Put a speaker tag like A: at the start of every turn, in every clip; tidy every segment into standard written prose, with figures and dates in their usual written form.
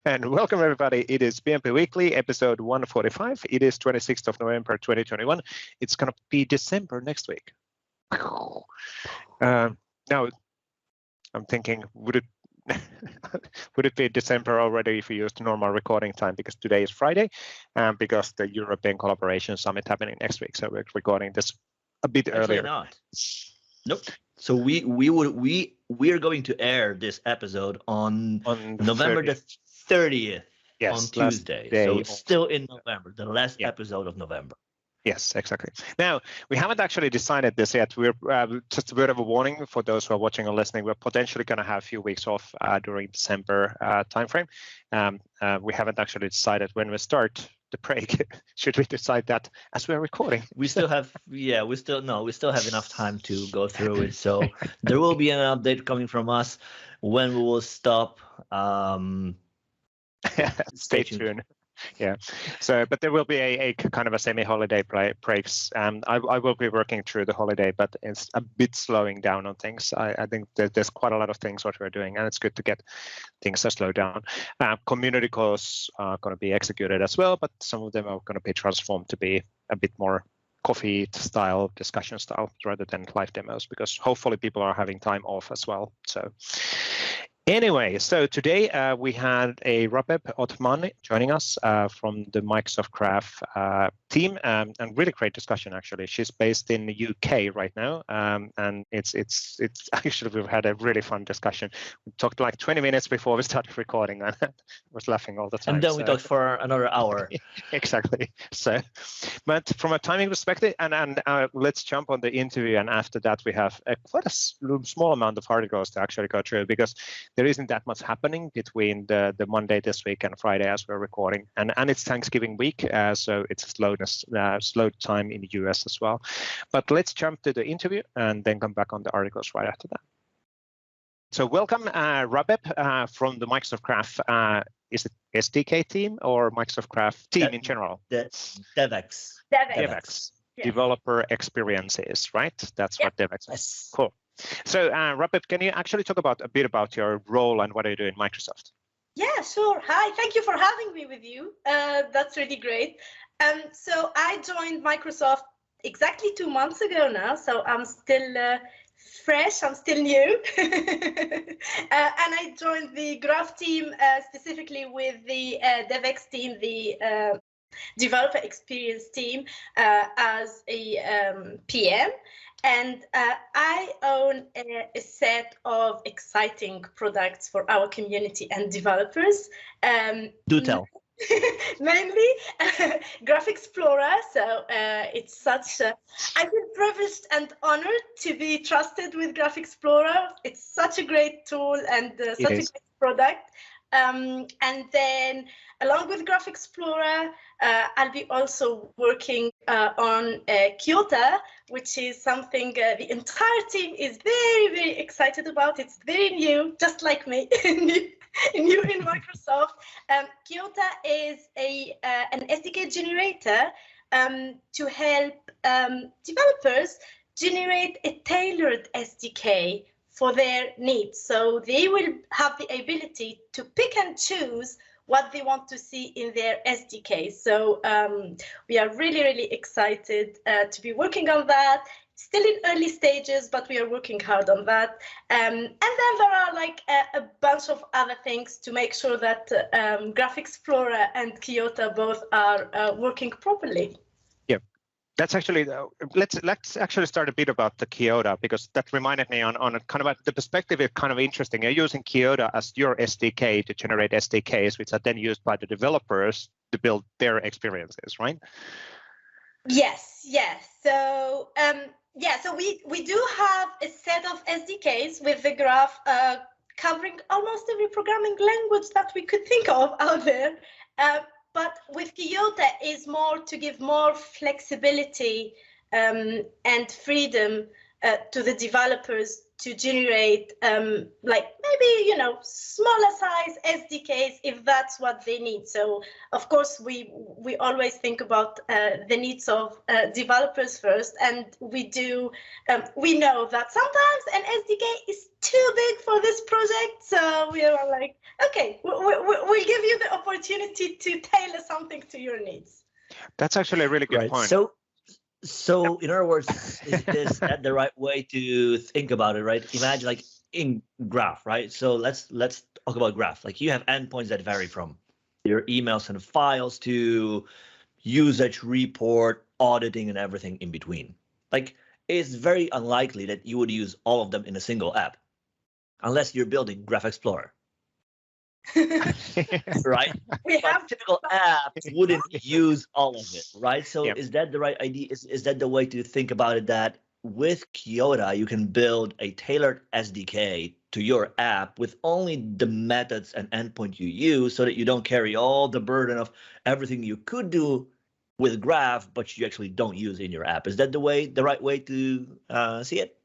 A: And welcome everybody. It is PnP Weekly, episode 145. It is 26th of November, 2021. It's going to be December next week. Now, I'm thinking, would it be December already if we used normal recording time? Because today is Friday, because the European Collaboration Summit happening next week. So we're recording this a bit earlier.
B: Not. Nope. So we're going to air this episode on November 30th. The 30th,
A: yes,
B: on Tuesday. So it's still in November, the last episode of November.
A: Yes, exactly. Now, we haven't actually decided this yet. We're just a bit of a warning for those who are watching or listening. We're potentially going to have a few weeks off during December timeframe. We haven't actually decided when we start the break. Should we decide that as we're recording?
B: We still have, we still have enough time to go through it. So there will be an update coming from us when we will stop.
A: Stay tuned. Yeah. So, but there will be a kind of a semi-holiday breaks. I will be working through the holiday, but it's a bit slowing down on things. I think there's quite a lot of things what we're doing, and it's good to get things to slow down. Community calls are going to be executed as well, but some of them are going to be transformed to be a bit more coffee style, discussion style, rather than live demos, because hopefully people are having time off as well. So. Anyway, so today we had a Rabeb Othmani joining us from the Microsoft Graph team, and really great discussion actually. She's based in the UK right now, and it's actually we've had a really fun discussion. We talked like 20 minutes before we started recording, and I was laughing all the time.
B: And then we talked for another hour.
A: Exactly. So, but from a timing perspective, and let's jump on the interview, and after that we have quite a small amount of articles to actually go through, because there isn't that much happening between the Monday this week and Friday as we're recording, and it's Thanksgiving week, so it's a slow time in the US as well. But let's jump to the interview and then come back on the articles right after that. So welcome, Rabeb from the Microsoft Graph. Is it SDK team or Microsoft Graph team in general?
B: DevX.
A: DevX. Yes. Developer experiences, right? That's what DevX is.
B: Yes.
A: Cool. So, Rabeb, can you actually talk a bit about your role and what do you do in Microsoft?
C: Yeah, sure. Hi, thank you for having me with you. That's really great. So I joined Microsoft exactly 2 months ago now, so I'm still fresh, I'm still new. And I joined the Graph team specifically with the DevX team, the developer experience team, as a PM. And I own a set of exciting products for our community and developers.
B: Do tell.
C: Mainly Graph Explorer. So it's such I feel privileged and honored to be trusted with Graph Explorer. It's such a great tool and such a great product. And then along with Graph Explorer, I'll be also working on Kyota, which is something the entire team is very, very excited about. It's very new, just like me, new in Microsoft. Kyota is an SDK generator to help developers generate a tailored SDK for their needs. So they will have the ability to pick and choose what they want to see in their SDK. So we are really, really excited to be working on that. Still in early stages, but we are working hard on that. And then there are like a bunch of other things to make sure that Graph Explorer and Kyota both are working properly.
A: That's actually, let's actually start a bit about the Kyota, because that reminded me on kind of the perspective is kind of interesting. You're using Kyota as your SDK to generate SDKs, which are then used by the developers to build their experiences, right?
C: Yes. So so we do have a set of SDKs with the Graph covering almost every programming language that we could think of out there. But with Kyota is more to give more flexibility and freedom to the developers to generate like maybe smaller size SDKs if that's what they need. So of course we always think about the needs of developers first, and we know that sometimes an SDK is too big for this project, so we are like, okay, we'll give you the opportunity to tailor something to your needs.
A: That's actually a really good point.
B: So in other words, is that the right way to think about it, right? Imagine like in Graph, right? So let's talk about Graph. Like you have endpoints that vary from your emails and files to usage report, auditing, and everything in between. Like it's very unlikely that you would use all of them in a single app, unless you're building Graph Explorer. Right? But typical apps wouldn't use all of it, right? So is that the right idea? Is that the way to think about it, that with Kyota you can build a tailored SDK to your app with only the methods and endpoint you use, so that you don't carry all the burden of everything you could do with Graph but you actually don't use in your app? Is that the right way to see it?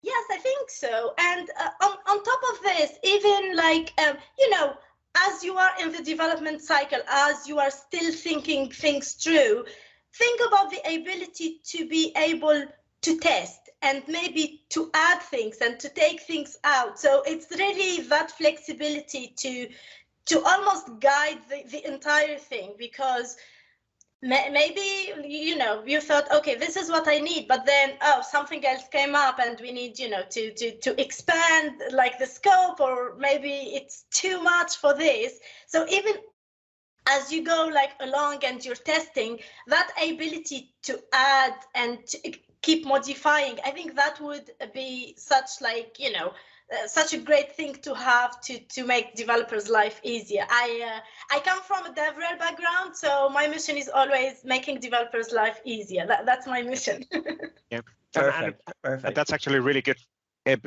C: Yes, I think so. And on top of this, even like as you are in the development cycle, as you are still thinking things through, think about the ability to be able to test and maybe to add things and to take things out. So it's really that flexibility to almost guide the entire thing, because maybe you thought, okay, this is what I need, but then something else came up and we need to expand like the scope, or maybe it's too much for this. So even as you go like along and you're testing, that ability to add and to keep modifying, I think that would be such like such a great thing to have to make developers' life easier. I come from a DevRel background, so my mission is always making developers' life easier. That's my mission.
A: Yeah,
B: perfect.
A: And that's actually really good.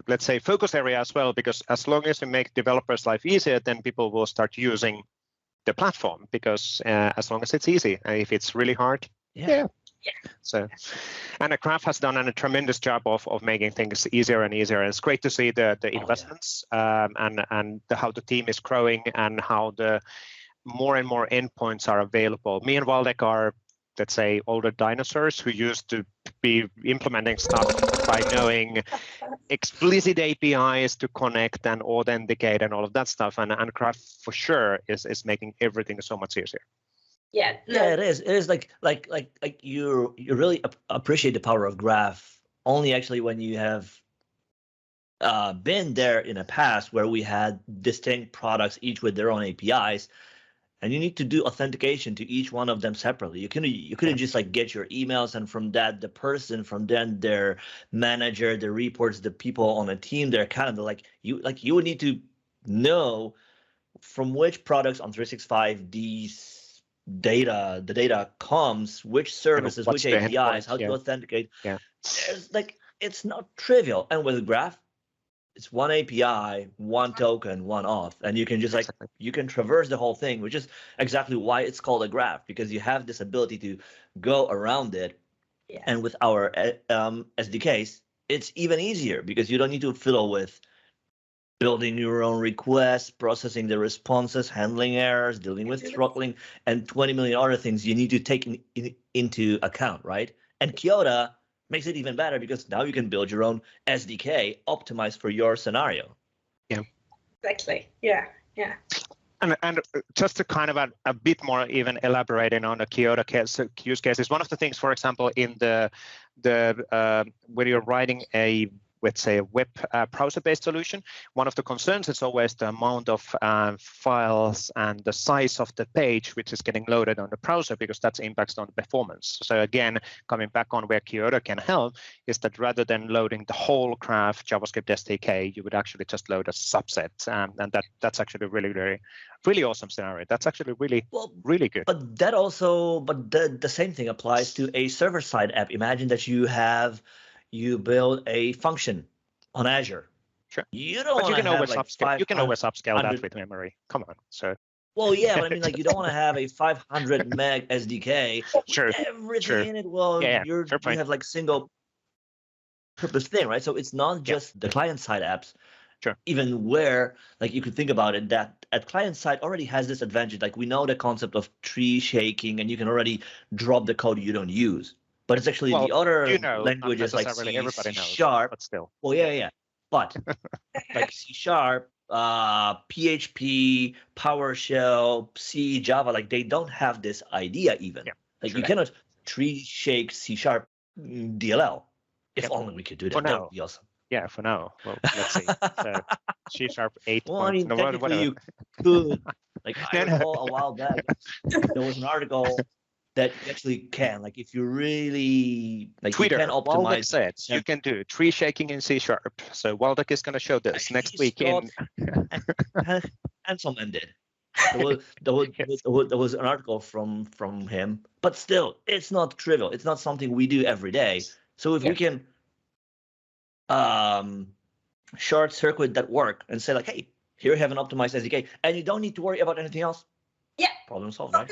A: Let's say focus area as well, because as long as you make developers' life easier, then people will start using the platform, because as long as it's easy. If it's really hard, yeah. So, and Graph has done a tremendous job of making things easier and easier. And it's great to see the investments and how the team is growing and how the more and more endpoints are available. Me and Waldek are, let's say, older dinosaurs who used to be implementing stuff by knowing explicit APIs to connect and authenticate and all of that stuff. And Graph for sure is making everything so much easier.
C: Yeah,
B: it is. It is like you really appreciate the power of Graph only actually when you have been there in the past, where we had distinct products, each with their own APIs, and you need to do authentication to each one of them separately. You couldn't just like get your emails, and from that the person, from then their manager, the reports, the people on a team, they're kind of you would need to know from which products on 365 the data comes, which services, which APIs, how to authenticate. It's not trivial. And with Graph, it's one API, one token, one auth, and you can just you can traverse the whole thing, which is exactly why it's called a graph, because you have this ability to go around it.
C: Yes.
B: And with our SDKs, it's even easier, because you don't need to fiddle with building your own requests, processing the responses, handling errors, dealing with throttling, and 20 million other things you need to take into account, right? And Kyota makes it even better, because now you can build your own SDK optimized for your scenario.
A: Yeah,
C: exactly. Yeah.
A: And just to kind of a bit more even elaborating on the Kyota use cases, one of the things, for example, in the when you're writing a, let's say, a web browser-based solution, one of the concerns is always the amount of files and the size of the page which is getting loaded on the browser, because that impacts on performance. So again, coming back on where Kyota can help, is that rather than loading the whole Graph JavaScript SDK, you would actually just load a subset, and that's actually really awesome scenario. That's actually really good.
B: But that also, the same thing applies to a server-side app. Imagine that you build a function on Azure.
A: Sure.
B: You don't.
A: But you can always
B: upscale.
A: You can always upscale that with memory. Come on. So.
B: Well, yeah, but I mean, you don't want to have a 500 meg SDK.
A: Sure.
B: Everything in it. Well, you have single. purpose thing, right? So it's not just the client-side apps.
A: Sure.
B: Even where, like, you could think about it, that at client side already has this advantage. Like, we know the concept of tree shaking, and you can already drop the code you don't use. But it's actually the other languages like C,
A: everybody knows,
B: Sharp.
A: but still.
B: Well, yeah. But like C Sharp, PHP, PowerShell, C, Java, like they don't have this idea even.
A: Yeah,
B: like you cannot tree shake C Sharp DLL. If only we could do that.
A: For
B: That
A: now.
B: would be awesome.
A: Yeah, for now. Well, let's see. So, C Sharp 8.
B: Well, I mean,
A: no,
B: technically
A: whatever.
B: you could. Like I recall a while back, there was an article that you actually can. Like if you really like,
A: Twitter,
B: you can optimize.
A: Waldek said you can do tree shaking in C Sharp. So Waldek is going to show this next week in.
B: And someone did. There was an article from him, but still, it's not trivial. It's not something we do every day. So if we can short circuit that work and say like, hey, here you have an optimized SDK, and you don't need to worry about anything else.
C: Yeah.
B: Problem solved, right?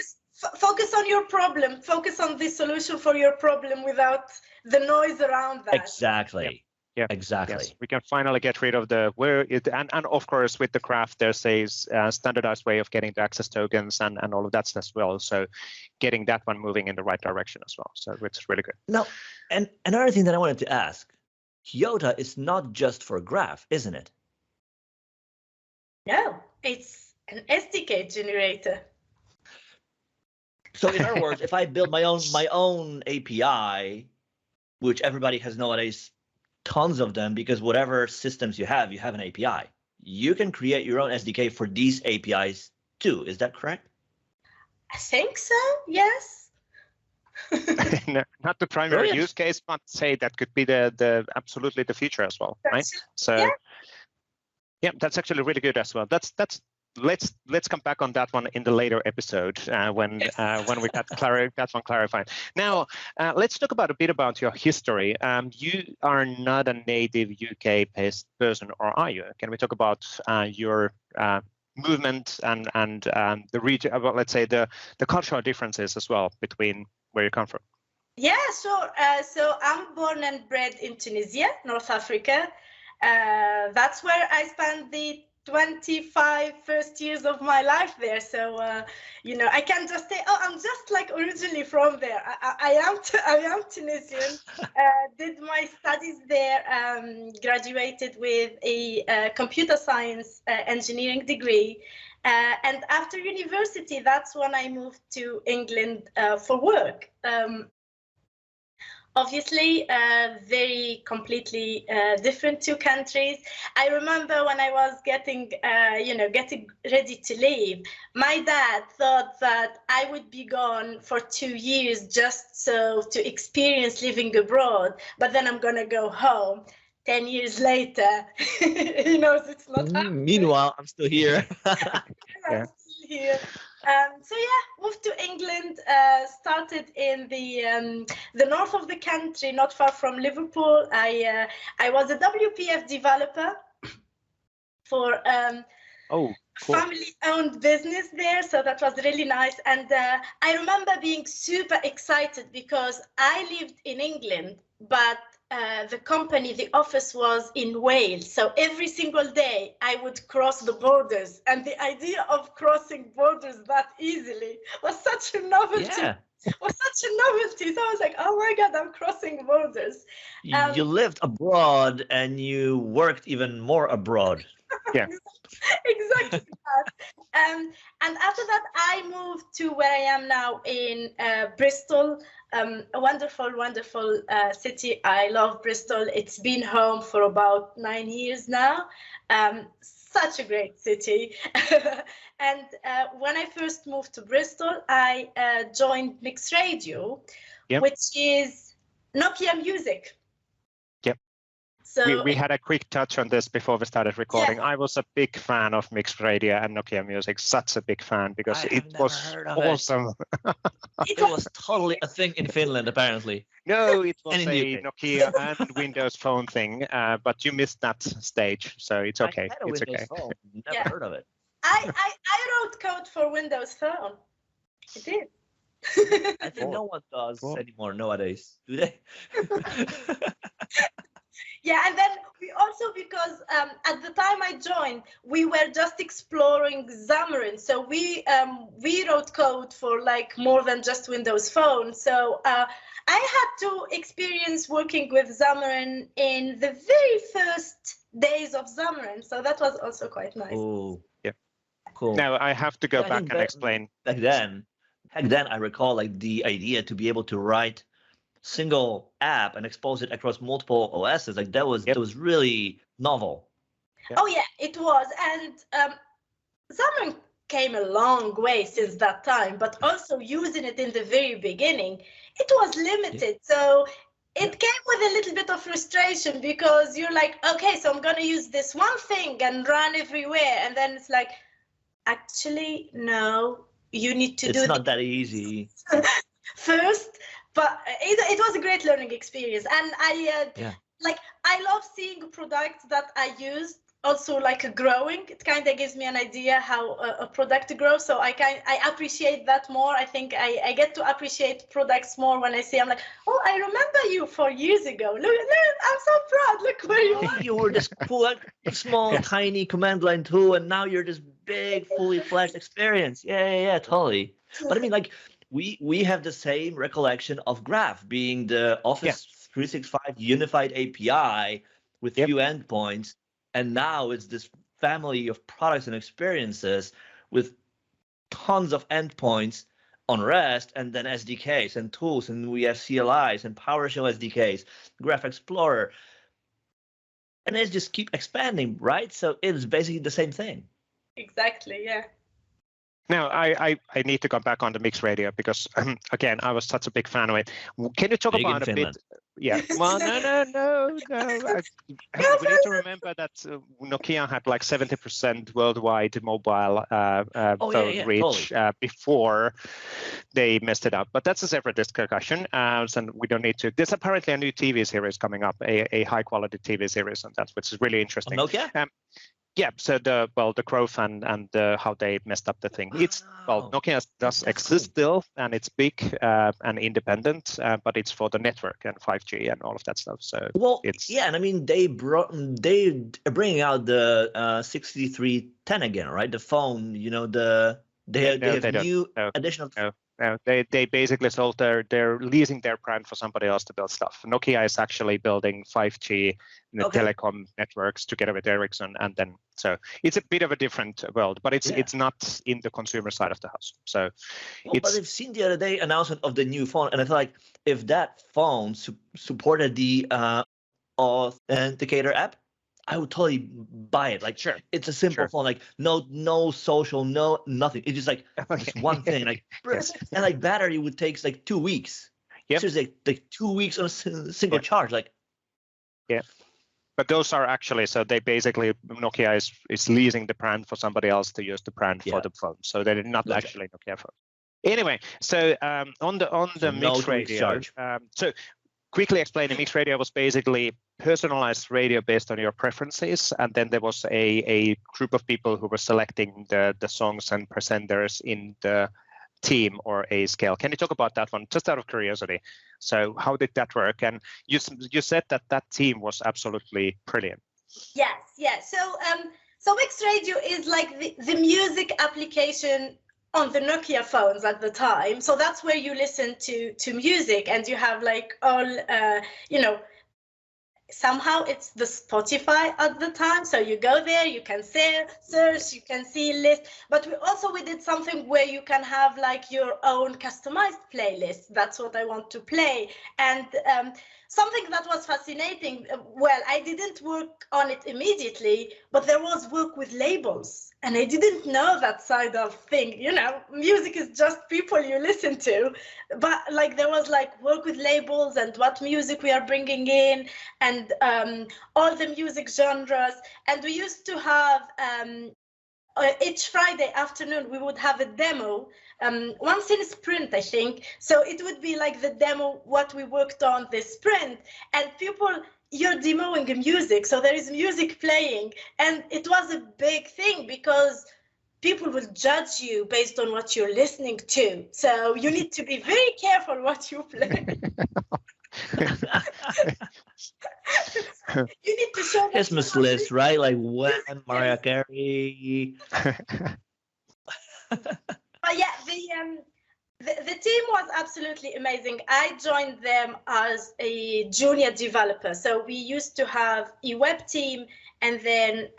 C: Focus on your problem. Focus on the solution for your problem without the noise around that.
B: Exactly.
A: Yeah,
B: exactly.
A: Yes. We can finally get rid of the and of course with the Graph there's a standardized way of getting the access tokens and all of that as well. So getting that one moving in the right direction as well. So it's really good.
B: Now, and another thing that I wanted to ask, Kyota is not just for Graph, isn't it?
C: No, it's an SDK generator.
B: So in other words, if I build my own API, which everybody has nowadays, tons of them, because whatever systems you have an API. You can create your own SDK for these APIs too. Is that correct?
C: I think so, yes.
A: No, not the primary use case, but say that could be the absolutely the feature as well, right? So yeah, that's actually really good as well. That's let's come back on that one in the later episode when we got that one clarified. Now let's talk a bit about your history. You are not a native UK-based person, or are you? Can we talk about your movement and the region? About, let's say, the cultural differences as well between where you come from.
C: Yeah, sure. So I'm born and bred in Tunisia, North Africa. That's where I spent the 25 first years of my life there. So, I can't just say, oh, I'm just like originally from there. I am Tunisian, did my studies there, graduated with a computer science engineering degree. And after university, that's when I moved to England for work. Obviously, very completely different two countries. I remember when I was getting ready to leave, my dad thought that I would be gone for 2 years just so to experience living abroad, but then I'm gonna go home. 10 years later, he knows it's not happening.
B: Meanwhile, I'm still here.
C: I'm still here. Moved to England, started in the north of the country, not far from Liverpool. I was a WPF developer for
A: cool.
C: family-owned business there, so that was really nice. And I remember being super excited because I lived in England, but the company, the office was in Wales. So every single day I would cross the borders, and the idea of crossing borders that easily was such a novelty. So I was like, oh my God, I'm crossing borders.
B: You lived abroad and you worked even more abroad.
A: Yeah.
C: Exactly that. And after that, I moved to where I am now in Bristol, a wonderful, wonderful city. I love Bristol. It's been home for about 9 years now. Such a great city. And when I first moved to Bristol, I joined Mix Radio, which is Nokia Music.
A: So we had a quick touch on this before we started recording. I was a big fan of Mixed Radio and Nokia Music, such a big fan, because it was awesome.
B: It was totally a thing in Finland, apparently.
A: No, it was a Nokia and Windows Phone thing, but you missed that stage, so it's okay. It's okay.
B: Phone. Never heard of it.
C: I wrote code for Windows Phone. I did.
B: I think no one does anymore nowadays, do they?
C: Yeah, and then we also, because at the time I joined, we were just exploring Xamarin. So we wrote code for like more than just Windows Phone. So I had to experience working with Xamarin in the very first days of Xamarin. So that was also quite nice.
B: Oh,
A: yeah,
B: cool.
A: Now I have to go back and explain.
B: Back then, I recall like the idea to be able to write single app and expose it across multiple OSs. Like that was really novel.
C: Oh yeah, it was. And Xamarin came a long way since that time, but also using it in the very beginning, it was limited. So it came with a little bit of frustration because you're like, okay, so I'm going to use this one thing and run everywhere. And then it's like, actually, no, you need to do it.
B: It's not that easy.
C: First, but it was a great learning experience. And I love seeing products that I used also like growing. It kind of gives me an idea how a product grows. So I appreciate that more. I think I get to appreciate products more when I see, I'm like, oh, I remember you 4 years ago. Look, I'm so proud. Look where you are.
B: You were this cool, small, tiny command line tool, and now you're this big, fully fledged experience. Yeah, totally. But I mean, like, we have the same recollection of Graph being the Office 365 unified API with few endpoints. And now it's this family of products and experiences with tons of endpoints on REST, and then SDKs and tools, and we have CLIs and PowerShell SDKs, Graph Explorer, and it just keep expanding, right? So it's basically the same thing.
C: Exactly, yeah.
A: Now, I need to come back on the mixed radio because, again, I was such a big fan of it. Can you talk about a bit? Yeah. Well, no. We need to remember that Nokia had like 70% worldwide mobile phone reach before they messed it up. But that's a separate discussion, and we don't need to. There's apparently a new TV series coming up, a high-quality TV series on that, which is really interesting.
B: Nokia?
A: Yeah, so the growth and how they messed up the thing. It's Nokia does exist still, and it's big and independent, but it's for the network and 5G and all of that stuff. So it's
B: and I mean they are bringing out the 6310 again, right? The phone, they have new additional.
A: No, they basically sold they're leasing their brand for somebody else to build stuff. Nokia is actually building 5G telecom networks together with Ericsson, and then so it's a bit of a different world, but it's not in the consumer side of the house. So,
B: but I've seen the other day announcement of the new phone, and I feel like if that phone supported the Authenticator app, I would totally buy it. Like, it's a simple phone, like no social, no nothing. It's just like just one thing, like and like battery would take like 2 weeks. Yeah, so it's like 2 weeks on a single charge. Like,
A: but those are actually so they basically Nokia is leasing the brand for somebody else to use the brand for the phone. So they're not actually Nokia phone. Anyway, so on the mixed radio, so. Quickly explain, the mixed radio was basically personalized radio based on your preferences, and then there was a group of people who were selecting the songs and presenters in the team or a scale. Can you talk about that one, just out of curiosity? So how did that work? And you said that team was absolutely brilliant.
C: Yes. So mixed radio is like the music application on the Nokia phones at the time. So that's where you listen to music, and you have like all, somehow it's the Spotify at the time. So you go there, you can search, you can see list, but we did something where you can have like your own customized playlist. That's what I want to play. And something that was fascinating, well, I didn't work on it immediately, but there was work with labels. And I didn't know that side of thing. Music is just people you listen to. But like there was like work with labels and what music we are bringing in, and all the music genres. And we used to have each Friday afternoon, we would have a demo once in a sprint, I think. So it would be like the demo, what we worked on this sprint, and you're demoing the music. So there is music playing, and it was a big thing because people will judge you based on what you're listening to. So you need to be very careful what you play. You need to show
B: Christmas list, right? Like when Mariah Carey.
C: But yeah, the team was absolutely amazing. I joined them as a junior developer. So we used to have a web team, and then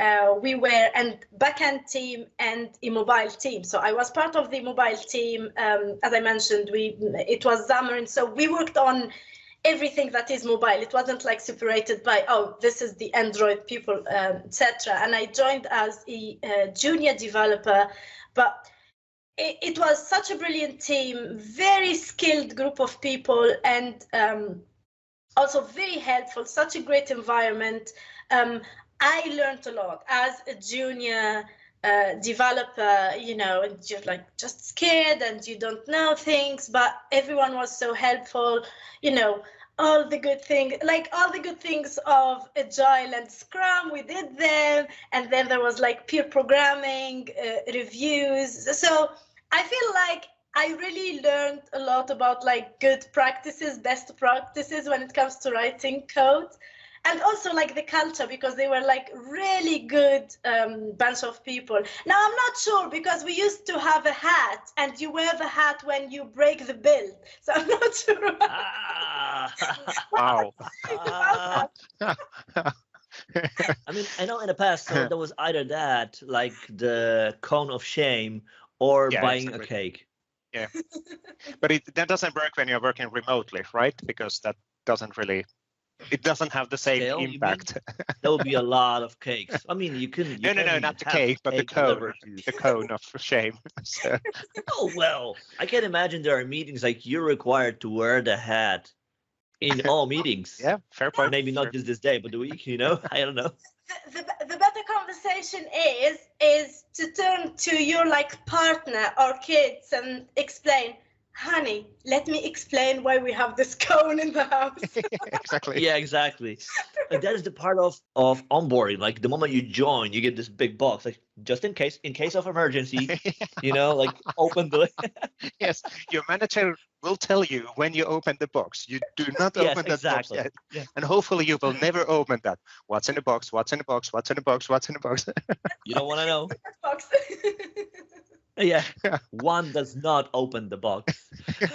C: we were a backend team and a mobile team. So I was part of the mobile team. As I mentioned, it was Xamarin. So we worked on everything that is mobile. It wasn't like separated by, oh, this is the Android people, etc. And I joined as a junior developer, but it was such a brilliant team, very skilled group of people, and also very helpful, such a great environment. I learned a lot as a junior developer, you know, and you're like just scared and you don't know things, but everyone was so helpful, you know, all the good things of Agile and Scrum, we did them. And then there was like peer programming, reviews. So I feel like I really learned a lot about like good practices, best practices when it comes to writing code. And also like the culture, because they were like really good bunch of people. Now I'm not sure, because we used to have a hat, and you wear the hat when you break the build. So I'm not sure.
A: Wow.
B: I mean, I know in the past there was either that, like the cone of shame, or buying a cake.
A: Yeah, but that doesn't work when you're working remotely, right? Because that doesn't really. It doesn't have the same impact.
B: There will be a lot of cakes. I mean, you couldn't.
A: No, not the cake, but the cone. The cone of shame. So.
B: Oh well, I can imagine there are meetings like you're required to wear the hat in all meetings.
A: Yeah, fair point.
B: Maybe not just this day, but the week. You know, I don't know.
C: The better conversation is to turn to your like partner or kids and explain, honey, let me explain why we have this cone in the house.
A: Exactly.
B: Yeah, exactly. Like that is the part of onboarding. Like the moment you join, you get this big box, like just in case of emergency, you know, like open the.
A: Yes, your manager will tell you when you open the box. You do not open that box yet. Yeah. And hopefully you will never open that. What's in the box? What's in the box? What's in the box? What's in the box?
B: You don't want to know.
C: Box.
B: Yeah, one does not open the box.
C: Can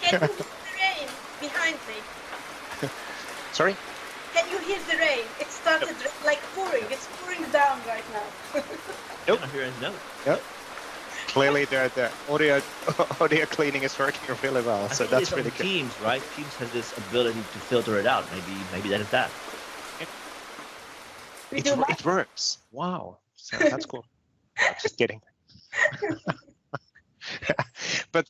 C: you hear the rain behind me?
A: Sorry?
C: Can you hear the rain? It started like pouring. It's pouring down right now.
A: Nope.
B: No.
A: Yep. Clearly, the audio cleaning is working really well, so that's really good.
B: Teams, right? Teams has this ability to filter it out. Maybe that is that.
A: It works. Wow. So that's cool. Just kidding. but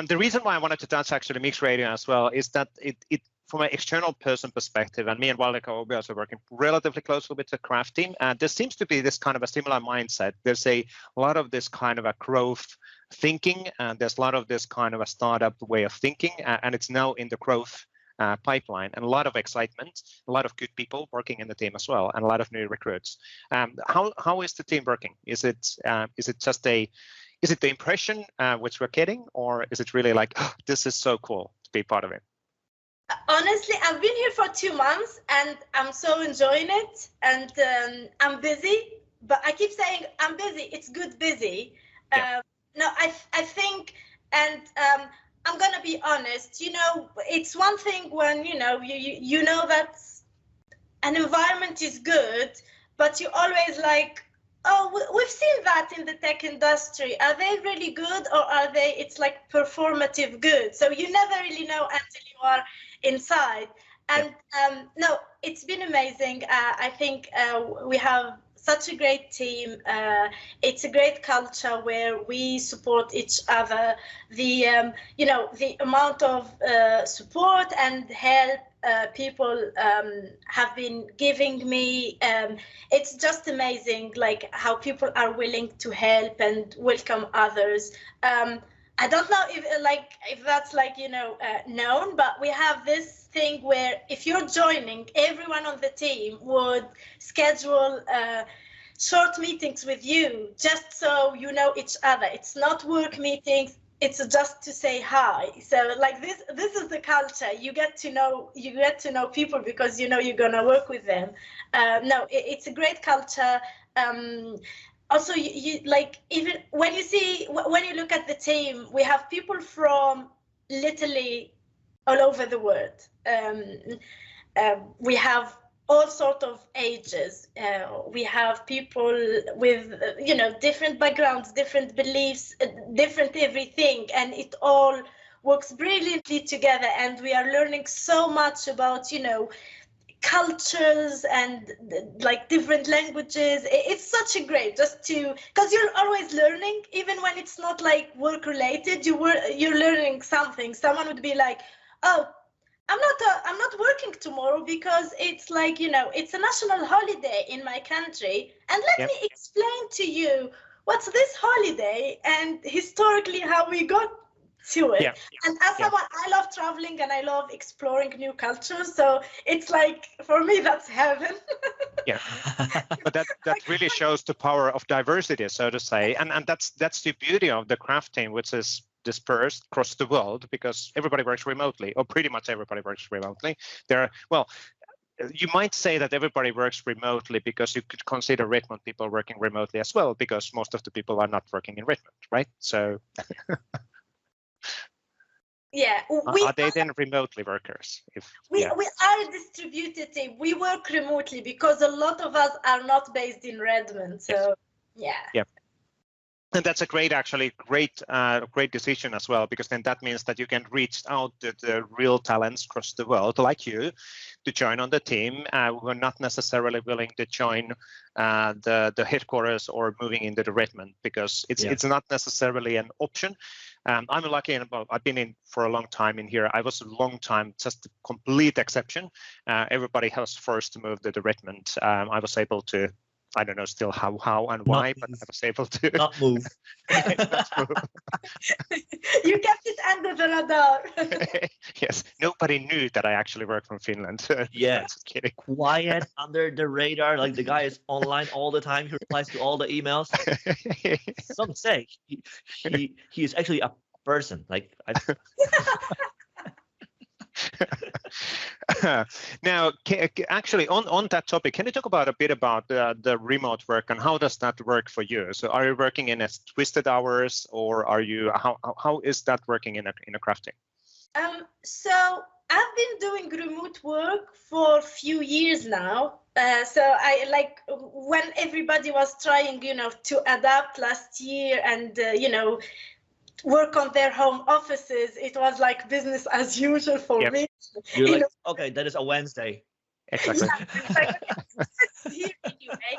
A: the reason why I wanted to touch actually mixed radio as well is that it from an external person perspective, and me and Waldek are also working relatively closely with the Graph team, and there seems to be this kind of a similar mindset. There's a lot of this kind of a growth thinking, and there's a lot of this kind of a startup way of thinking, and it's now in the growth pipeline, and a lot of excitement, a lot of good people working in the team as well, and a lot of new recruits. How is the team working? Is it just the impression which we're getting, or is it really like, oh, this is so cool to be part of it?
C: Honestly, I've been here for 2 months and I'm so enjoying it, and I'm busy, but I keep saying I'm busy. It's good busy.
A: Yeah.
C: No, I think, and I'm gonna be honest, you know, it's one thing when, you know that an environment is good, but you always like, oh, we've seen that in the tech industry. Are they really good, or are they, it's like performative good? So you never really know until you are inside. And no, it's been amazing. I think we have such a great team. It's a great culture where we support each other. The the amount of support and help people have been giving me, it's just amazing, like how people are willing to help and welcome others. I don't know if that's known, but we have this thing where if you're joining, everyone on the team would schedule short meetings with you just so you know each other. It's not work meetings. it's just to say hi. So like this is the culture. You get to know people because you know you're gonna work with them. No, it's a great culture. Also, you like, even when you look at the team, we have people from literally all over the world. We have all sorts of ages. We have people with, different backgrounds, different beliefs, different everything, and it all works brilliantly together. And we are learning so much about, cultures and like different languages. It's such a great, because you're always learning, even when it's not like work related. You're learning something. Someone would be like, oh, I'm not working tomorrow because it's like, it's a national holiday in my country. And let me explain to you what's this holiday and historically how we got to it. And as someone, I love traveling and I love exploring new cultures. So it's like, for me, that's heaven.
A: But that really shows the power of diversity, so to say. And that's the beauty of the Graph team, which is dispersed across the world because everybody works remotely, or pretty much everybody works remotely. You might say that everybody works remotely because you could consider Redmond people working remotely as well, because most of the people are not working in Redmond, right? So are they then remotely workers?
C: We are a distributed team. We work remotely because a lot of us are not based in Redmond. So
A: And that's a great decision as well, because then that means that you can reach out to the real talents across the world, like you, to join on the team. We're not necessarily willing to join the headquarters or moving into the Redmond, because it's not necessarily an option. I'm lucky enough. I've been in for a long time in here. I was a long time just a complete exception. Everybody was forced to move to the Redmond. I was able to. I don't know still how and why, but I was able to
B: not move.
C: You kept it under the radar.
A: Yes, nobody knew that I actually work from Finland.
B: Yes,
A: kidding.
B: Quiet, under the radar. Like the guy is online all the time. He replies to all the emails. Some say he is actually a person. Like.
A: Now, actually, on that topic, can you talk a bit about the remote work and how does that work for you? So, are you working in twisted hours, or are you how is that working in a crafting?
C: So I've been doing remote work for a few years now. So I like when everybody was trying, to adapt last year and work on their home offices, it was like business as usual for me.
B: You're like, okay, that is a Wednesday.
A: Exactly.
C: Here anyway.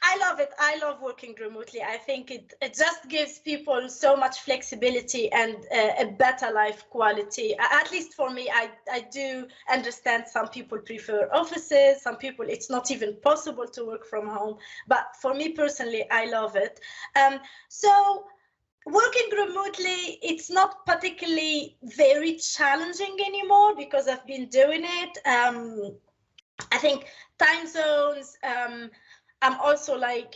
C: I love it. I love working remotely. I think it just gives people so much flexibility and a better life quality. At least for me, I do understand some people prefer offices. Some people, it's not even possible to work from home. But for me personally, I love it. So working remotely, it's not particularly very challenging anymore because I've been doing it. I think time zones, I'm also like,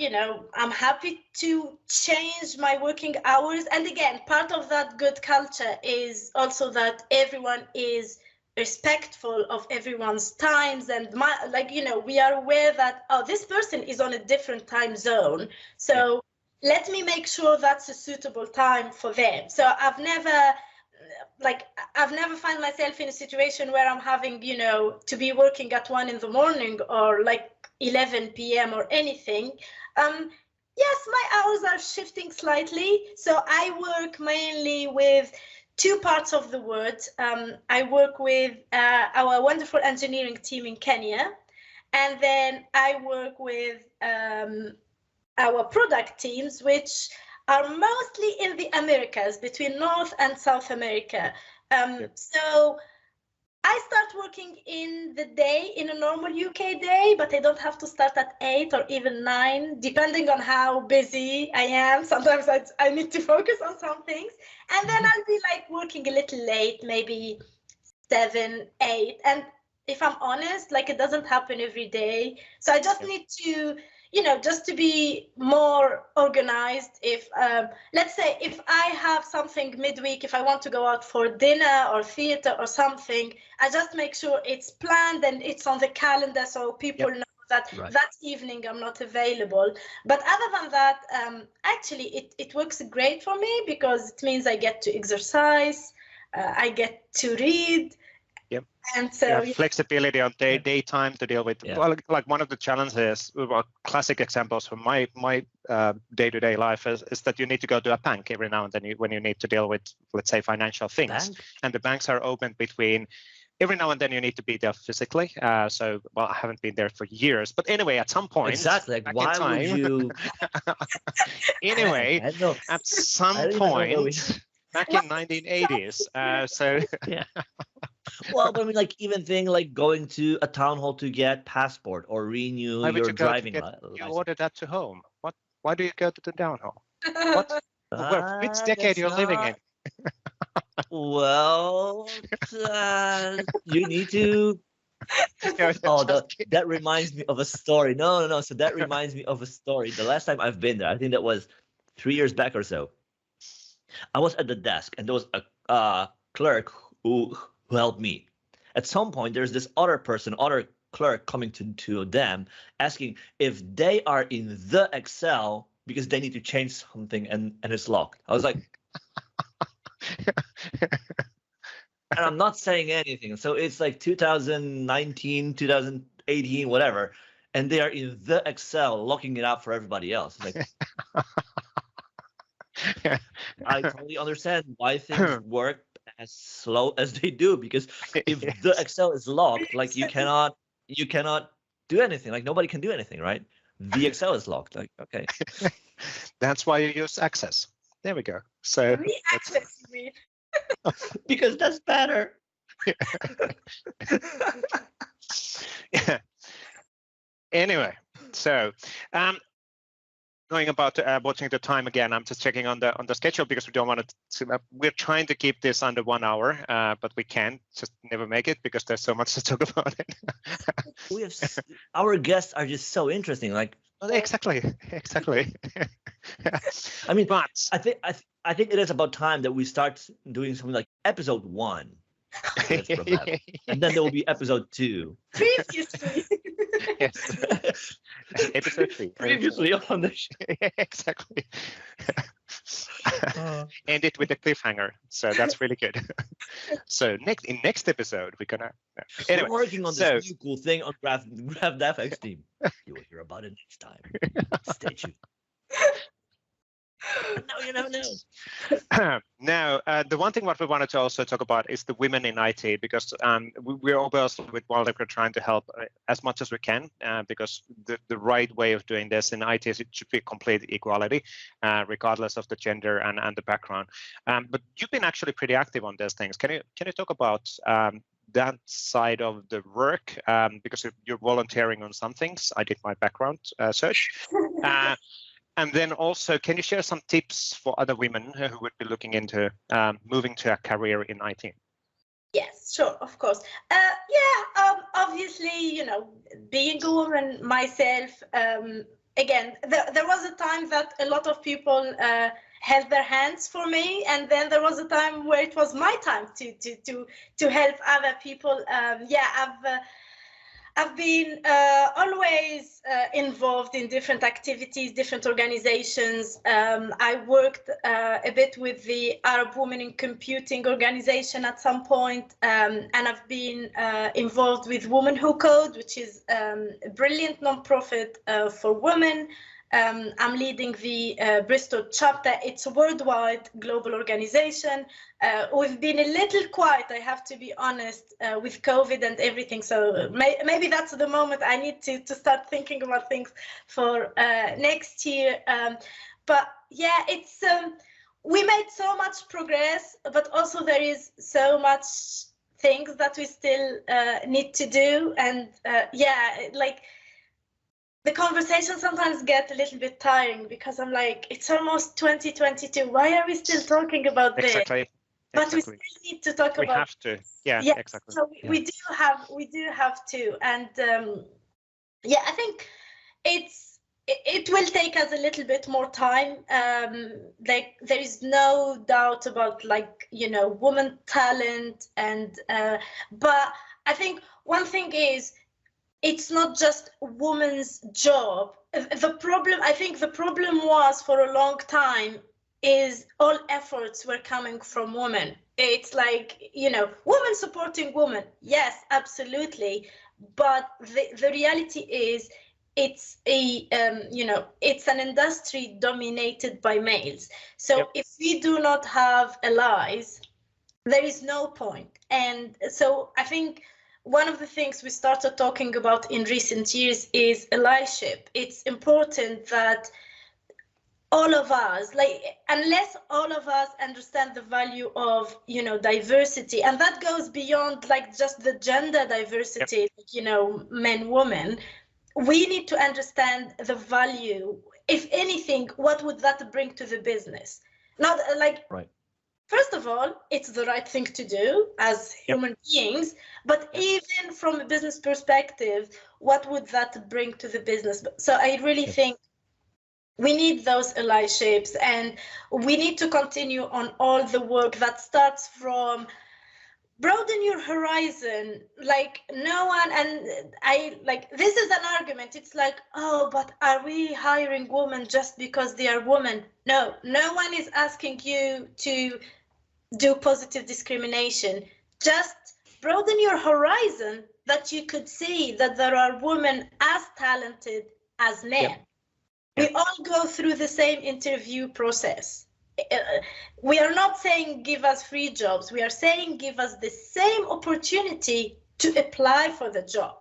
C: I'm happy to change my working hours. And again, part of that good culture is also that everyone is respectful of everyone's times. And we are aware that, this person is on a different time zone. So let me make sure that's a suitable time for them. So I've never found myself in a situation where I'm having, to be working at 1 a.m. or like 11 p.m. or anything. Yes, my hours are shifting slightly. So I work mainly with two parts of the world. I work with our wonderful engineering team in Kenya, and then I work with our product teams, which are mostly in the Americas, between North and South America. So I start working in the day, in a normal UK day, but I don't have to start at 8 or even 9, depending on how busy I am. Sometimes I need to focus on some things. And then I'll be like working a little late, maybe 7, 8. And if I'm honest, like it doesn't happen every day. So I just need to, just to be more organized. If let's say if I have something midweek, if I want to go out for dinner or theater or something, I just make sure it's planned and it's on the calendar so people know that that evening I'm not available. But other than that, actually it works great for me because it means I get to exercise, I get to read.
A: Yep.
C: And so
A: you have flexibility on daytime to deal with. Well, like one of the challenges, classic examples from my day-to-day life is that you need to go to a bank every now and then when you need to deal with, let's say, financial things. And the banks are open between. Every now and then you need to be there physically. So, well, I haven't been there for years. But anyway, at some point,
B: exactly. Like, why would you?
A: Anyway, at some point. Back in 1980s, so
B: yeah. Well, but I mean, like even thing like going to a town hall to get passport or renew your driving license.
A: You order that to home. What? Why do you go to the town hall? What? Which decade you're living in?
B: Well, you need to. That reminds me of a story. No. So that reminds me of a story. The last time I've been there, I think that was 3 years back or so. I was at the desk and there was a clerk who helped me. At some point, there's this other clerk coming to them asking if they are in the Excel because they need to change something and it's locked. I was like, and I'm not saying anything. So it's like 2019, 2018, whatever. And they are in the Excel locking it up for everybody else. Like, I totally understand why things work as slow as they do, because if the Excel is locked, like you cannot do anything. Like nobody can do anything, right? The Excel is locked. Like, okay.
A: That's why you use Access. There we go. So
C: Access, you mean?
B: Because that's better.
A: Yeah. Anyway, so going about watching the time again, I'm just checking on the schedule because we don't want to. We're trying to keep this under 1 hour, but we can't just never make it because there's so much to talk about it.
B: We have our guests are just so interesting. Like
A: exactly.
B: I mean, but I think it is about time that we start doing something like episode 1. And then there will be episode 2.
C: Previously.
A: Yes. Episode 3.
B: Previously on the show.
A: Exactly. End it with a cliffhanger. So that's really good. So next episode we're gonna
B: anyway, we're working on this new cool thing on Graph DevX team. You will hear about it next time. Stay tuned. No, you never know.
A: Now, the one thing what we wanted to also talk about is the women in IT, because we're obviously with Waldek, we're trying to help as much as we can, because the right way of doing this in IT is it should be complete equality, regardless of the gender and the background. But you've been actually pretty active on these things. Can you talk about that side of the work, because you're volunteering on some things? I did my background search. And then also, can you share some tips for other women who would be looking into moving to a career in IT?
C: Yes, sure, of course. Obviously, being a woman myself, again, there was a time that a lot of people held their hands for me, and then there was a time where it was my time to help other people. I've been always involved in different activities, different organizations. I worked a bit with the Arab Women in Computing organization at some point, and I've been involved with Women Who Code, which is a brilliant nonprofit for women. I'm leading the Bristol chapter. It's a worldwide global organization. We've been a little quiet, I have to be honest, with COVID and everything. So maybe that's the moment I need to start thinking about things for next year. But yeah, it's we made so much progress, but also there is so much things that we still need to do. And the conversation sometimes get a little bit tiring because I'm like, it's almost 2022. Why are we still talking about this?
A: Exactly.
C: But we still need to talk about.
A: We have to. Yeah, exactly.
C: So we do have to, and I think it will take us a little bit more time. Like there is no doubt about woman talent, and but I think one thing is it's not just a woman's job. I think the problem was for a long time is all efforts were coming from women. It's like, women supporting women. Yes, absolutely. But the reality is it's it's an industry dominated by males. So if we do not have allies, there is no point. And so I think one of the things we started talking about in recent years is allyship. It's important that all of us, unless all of us understand the value of, diversity, and that goes beyond just the gender diversity, men, women, we need to understand the value. If anything, what would that bring to the business? Not
B: right.
C: First of all, it's the right thing to do as human beings, but even from a business perspective, what would that bring to the business? So I really think we need those allyships, and we need to continue on all the work that starts from broaden your horizon. No one, and this is an argument. It's oh, but are we hiring women just because they are women? No one is asking you to do positive discrimination. Just broaden your horizon, that you could see that there are women as talented as men. We all go through the same interview process. We are not saying give us free jobs. We are saying give us the same opportunity to apply for the job.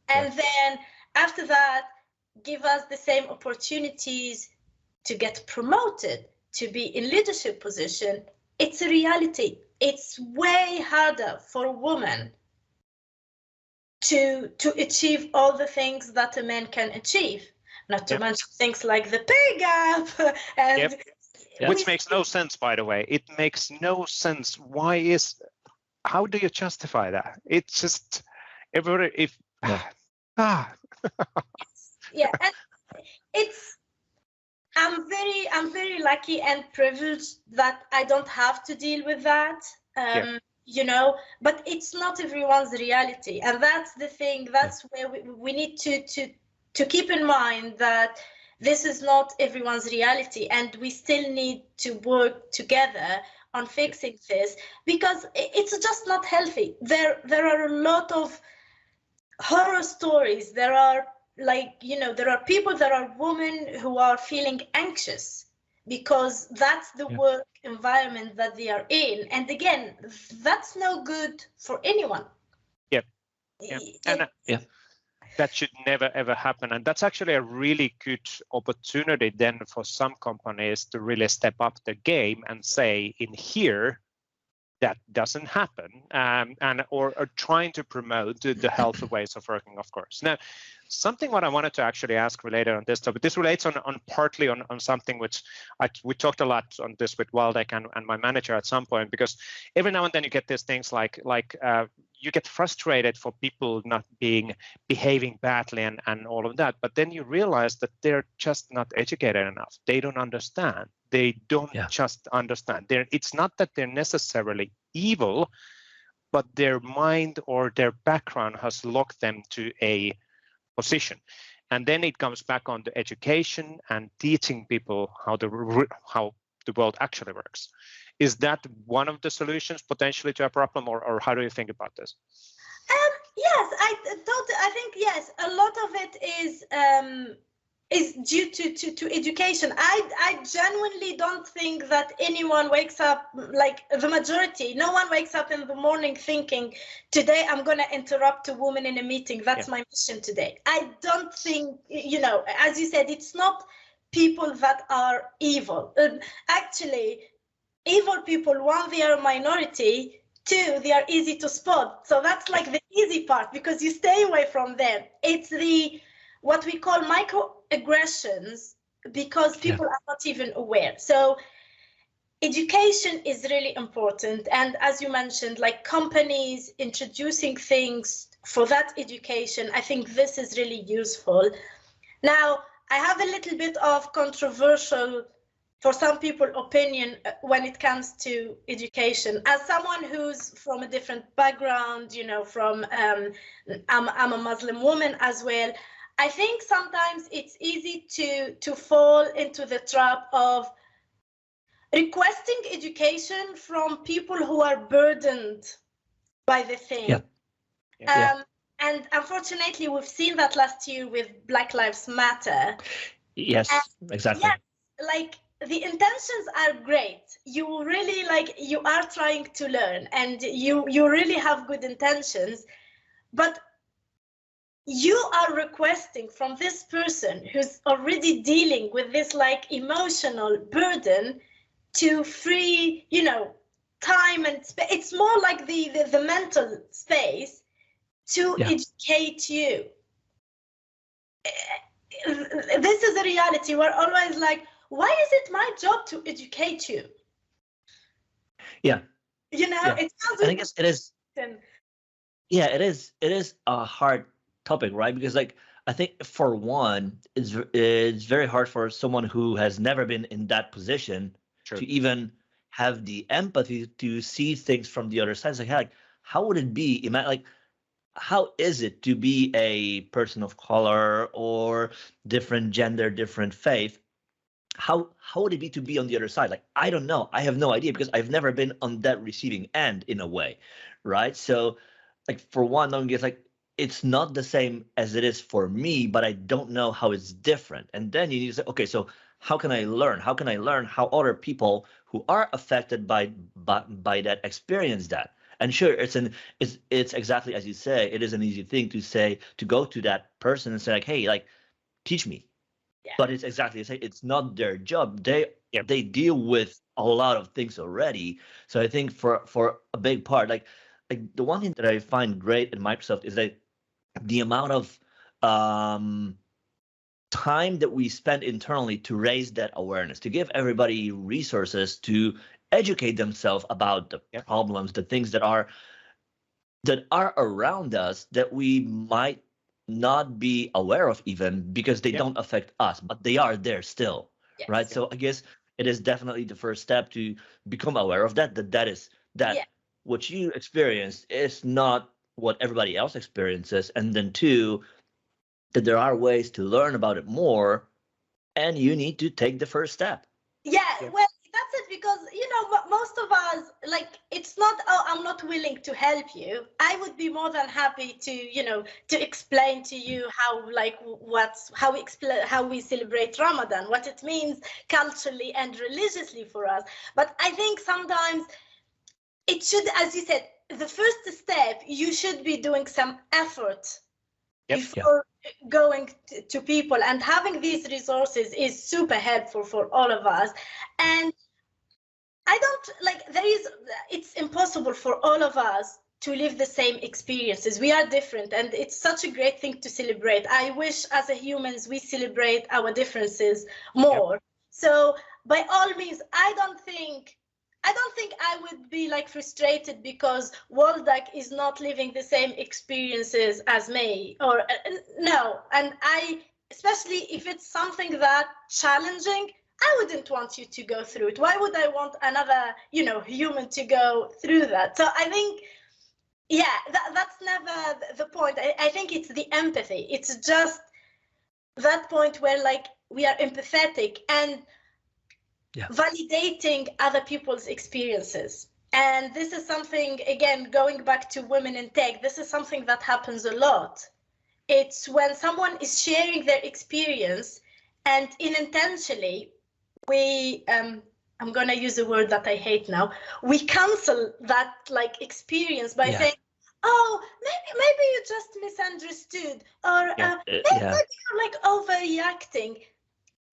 C: And then after that, give us the same opportunities to get promoted, to be in leadership position. It's a reality. It's way harder for a woman to achieve all the things that a man can achieve. Not to mention things like the pay gap. And
A: which makes no sense, by the way. It makes no sense. How do you justify that? It's just and
C: it's I'm very lucky and privileged that I don't have to deal with that. But it's not everyone's reality, and that's the thing. That's where we need to keep in mind that this is not everyone's reality, and we still need to work together on fixing this, because it's just not healthy. There are a lot of horror stories. There are there are people, there are women who are feeling anxious because that's the work environment that they are in. And again, that's no good for anyone.
A: That should never, ever happen. And that's actually a really good opportunity then for some companies to really step up the game and say, in here, that doesn't happen, or trying to promote the healthy ways of working, of course. Now, something what I wanted to actually ask related on this topic, this relates on partly on something which we talked a lot on this with Waldek and my manager at some point, because every now and then you get these things like you get frustrated for people not behaving badly and all of that, but then you realize that they're just not educated enough. They don't understand. They don't just understand. It's not that they're necessarily evil, but their mind or their background has locked them to a position. And then it comes back on the education and teaching people how the world actually works. Is that one of the solutions potentially to a problem, or how do you think about this?
C: Yes, I think yes. A lot of it is due to education. I genuinely don't think that anyone wakes up, like the majority. No one wakes up in the morning thinking, today I'm going to interrupt a woman in a meeting. That's my mission today. I don't think, as you said, it's not people that are evil. Actually, evil people, one, they are a minority. Two, they are easy to spot. So that's like the easy part, because you stay away from them. It's what we call microaggressions, because people are not even aware. So education is really important. And as you mentioned, like companies introducing things for that education, I think this is really useful. Now, I have a little bit of controversial, for some people, opinion when it comes to education. As someone who's from a different background, you know, from I'm a Muslim woman as well. I think sometimes it's easy to fall into the trap of requesting education from people who are burdened by the thing. And unfortunately, we've seen that last year with Black Lives Matter.
B: Yes, exactly.
C: Yes, like the intentions are great. You really you are trying to learn, and you really have good intentions, but you are requesting from this person who's already dealing with this emotional burden to free, you know, time and space. It's more like the mental space to educate you. This is a reality. We're always like, why is it my job to educate you?
B: Yeah.
C: You know, it sounds.
B: I guess it is. Yeah, it is. It is a hard topic, right? Because I think for one, it's very hard for someone who has never been in that position to even have the empathy to see things from the other side. It's like how would it be? How is it to be a person of color or different gender, different faith? How would it be to be on the other side? I don't know. I have no idea because I've never been on that receiving end in a way, right? So for one, it's not the same as it is for me, but I don't know how it's different. And then you need to say, okay, so how can I learn? How can I learn how other people who are affected by that experience that? And sure, it's exactly as you say. It is an easy thing to say, to go to that person and say hey, teach me. Yeah. But it's exactly, it's not their job. They deal with a lot of things already. So I think for a big part, the one thing that I find great in Microsoft is that the amount of time that we spend internally to raise that awareness, to give everybody resources to educate themselves about the problems, the things that are around us that we might not be aware of even because they don't affect us, but they are there still, right? So I guess it is definitely the first step to become aware of that what you experience is not what everybody else experiences, and then two, that there are ways to learn about it more, and you need to take the first step.
C: Well, that's it, because most of us, it's not, oh, I'm not willing to help you. I would be more than happy to explain to you how we celebrate Ramadan, what it means culturally and religiously for us. But I think sometimes it should, as you said, the first step, you should be doing some effort before going to people, and having these resources is super helpful for all of us. And I don't it's impossible for all of us to live the same experiences. We are different, and it's such a great thing to celebrate. I wish as a humans we celebrate our differences more. So by all means, I don't think I would be frustrated because Waldek is not living the same experiences as me, or no. And especially if it's something that challenging, I wouldn't want you to go through it. Why would I want another, human to go through that? So I think, that's never the point. I think it's the empathy. It's just that point where we are empathetic and validating other people's experiences. And this is something, again, going back to women in tech, this is something that happens a lot. It's when someone is sharing their experience and unintentionally I'm going to use a word that I hate now, we cancel that experience by saying, oh, maybe you just misunderstood, or maybe you're overreacting.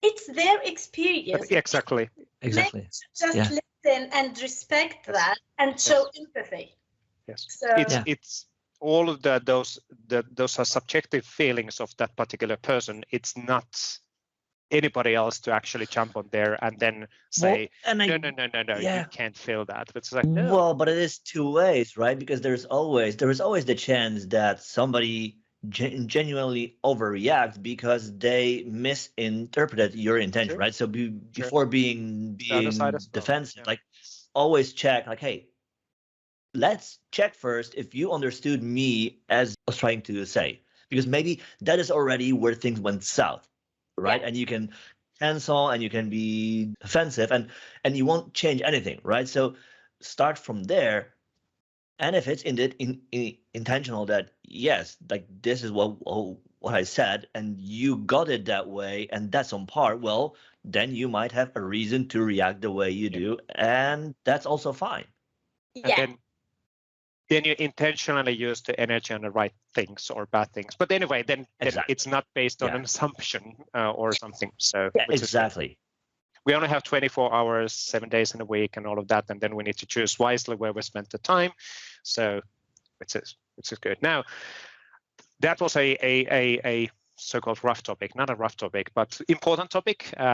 C: It's their experience.
A: Exactly.
C: Just listen and respect that and show empathy.
A: Yes. So, it's all of those are subjective feelings of that particular person. It's not anybody else to actually jump on there and then say, no, you can't feel that. It's no.
B: Well, but it is two ways, right? Because there is always the chance that somebody genuinely overreact because they misinterpreted your intention, right? So before being defensive, like always check, like, hey, let's check first if you understood me as I was trying to say, because maybe that is already where things went south, right? And you can cancel and you can be offensive and you won't change anything, right? So start from there. And if it's indeed intentional that, yes, like this is what I said, and you got it that way, and that's on par, well, then you might have a reason to react the way you do, and that's also fine.
C: Yeah.
A: And then you intentionally use the energy on the right things or bad things. But anyway, then it's not based on an assumption or something. So
B: exactly.
A: We only have 24 hours, 7 days in a week, and all of that, and then we need to choose wisely where we spend the time. So which is good. Now, that was a so-called rough topic, not a rough topic, but important topic. We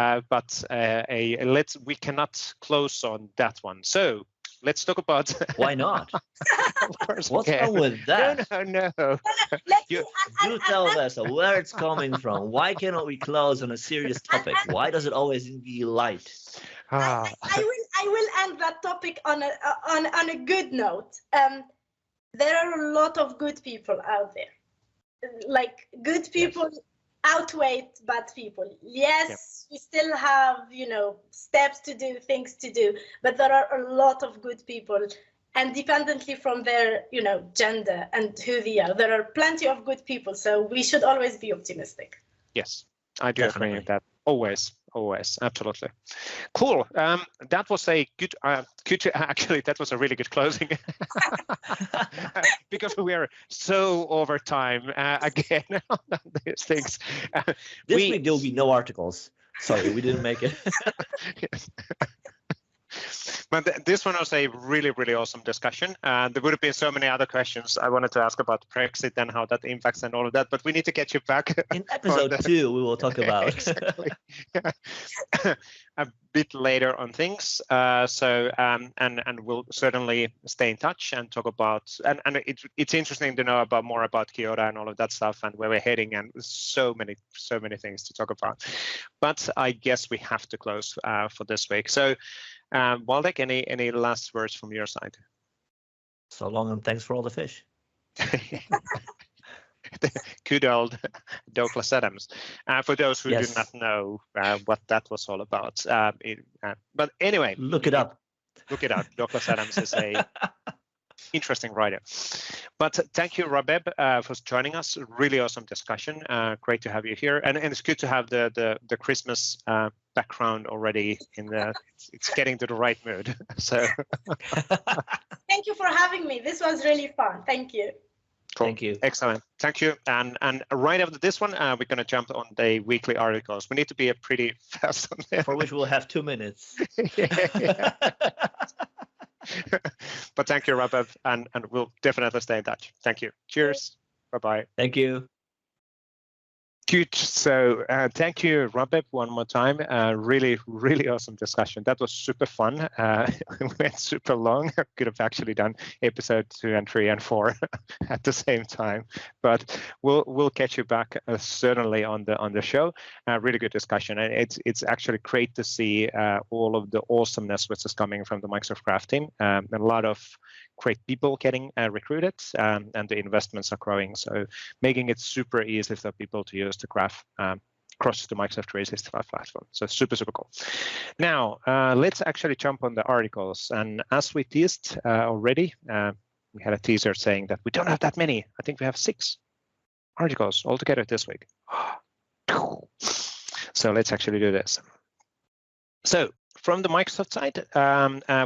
A: cannot close on that one. So let's talk about.
B: Why not?
A: Of course.
B: What's wrong with that?
A: No.
B: You tell us where it's coming from. Why cannot we close on a serious topic? Why does it always be light?
C: I will end that topic on a good note. There are a lot of good people out there. Like good people outweigh bad people. Yes, we still have, steps to do, things to do, but there are a lot of good people, and dependently from their, gender and who they are, there are plenty of good people. So we should always be optimistic.
A: Yes, I do agree with that. Always, absolutely. Cool. That was a good. Actually, that was a really good closing. Because we are so over time again on these things.
B: This week there will be no articles. Sorry, we didn't make it.
A: Yes. But this one was a really, really awesome discussion. There would have been so many other questions I wanted to ask about Brexit and how that impacts and all of that, but we need to get you back.
B: In episode 2, we will talk about
A: exactly. A bit later on things. And we'll certainly stay in touch and talk about, and it's interesting to know more about Kyota and all of that stuff and where we're heading, and so many things to talk about. But I guess we have to close for this week. So Waldek, any last words from your side?
B: So long, and thanks for all the fish.
A: Good old Douglas Adams. For those who do not know what that was all about. But anyway.
B: Look it up.
A: Look it up. Douglas Adams is a interesting writer. But thank you, Rabeb, for joining us. Really awesome discussion. Great to have you here. And it's good to have the Christmas background already it's getting to the right mood. So
C: thank you for having me. This was really fun. Thank you.
A: Cool.
B: Thank you.
A: Excellent. Thank you. And right after this one, we're going to jump on the weekly articles. We need to be pretty fast on there.
B: For which we'll have 2 minutes.
A: Yeah. But thank you, Rabeb, and we'll definitely stay in touch. Thank you. Cheers. Bye-bye.
B: Thank you.
A: Good. So thank you, Rabeb, one more time. Really, really awesome discussion. That was super fun. It went super long. I could have actually done episode 2 and 3 and 4 at the same time. But we'll catch you back certainly on the show. Really good discussion, and it's actually great to see all of the awesomeness which is coming from the Microsoft Graph team. A lot of great people getting recruited, and the investments are growing. So making it super easy for people to use the Graph across the Microsoft 365 platform. So super cool. Now, let's actually jump on the articles. And as we teased already, we had a teaser saying that we don't have that many. I think we have 6 articles altogether this week. So let's actually do this. So from the Microsoft side,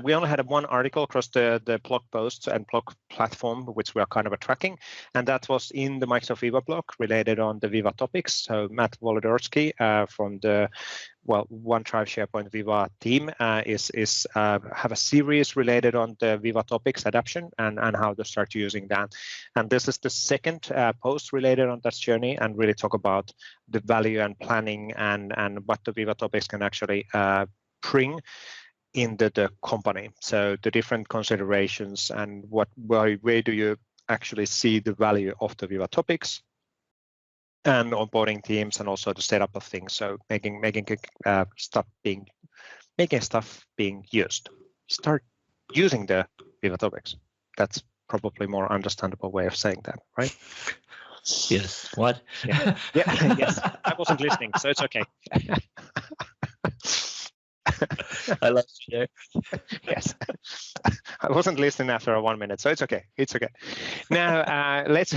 A: we only had 1 article across the blog posts and blog platform, which we are kind of tracking, and that was in the Microsoft Viva blog related on the Viva topics. So Matt Wolodorsky from the OneDrive SharePoint Viva team is have a series related on the Viva topics adoption and how to start using that. And this is the second post related on that journey, and really talk about the value and planning and what the Viva topics can actually bring in the company. So the different considerations and where do you actually see the value of the Viva topics and onboarding teams, and also the setup of things. So making stuff being used. Start using the Viva topics. That's probably more understandable way of saying that, right?
B: Yes. What?
A: Yeah. Yes. I wasn't listening, so it's okay.
B: I lost you there.
A: Yes. I wasn't listening after 1 minute, so it's okay. It's okay. Now let's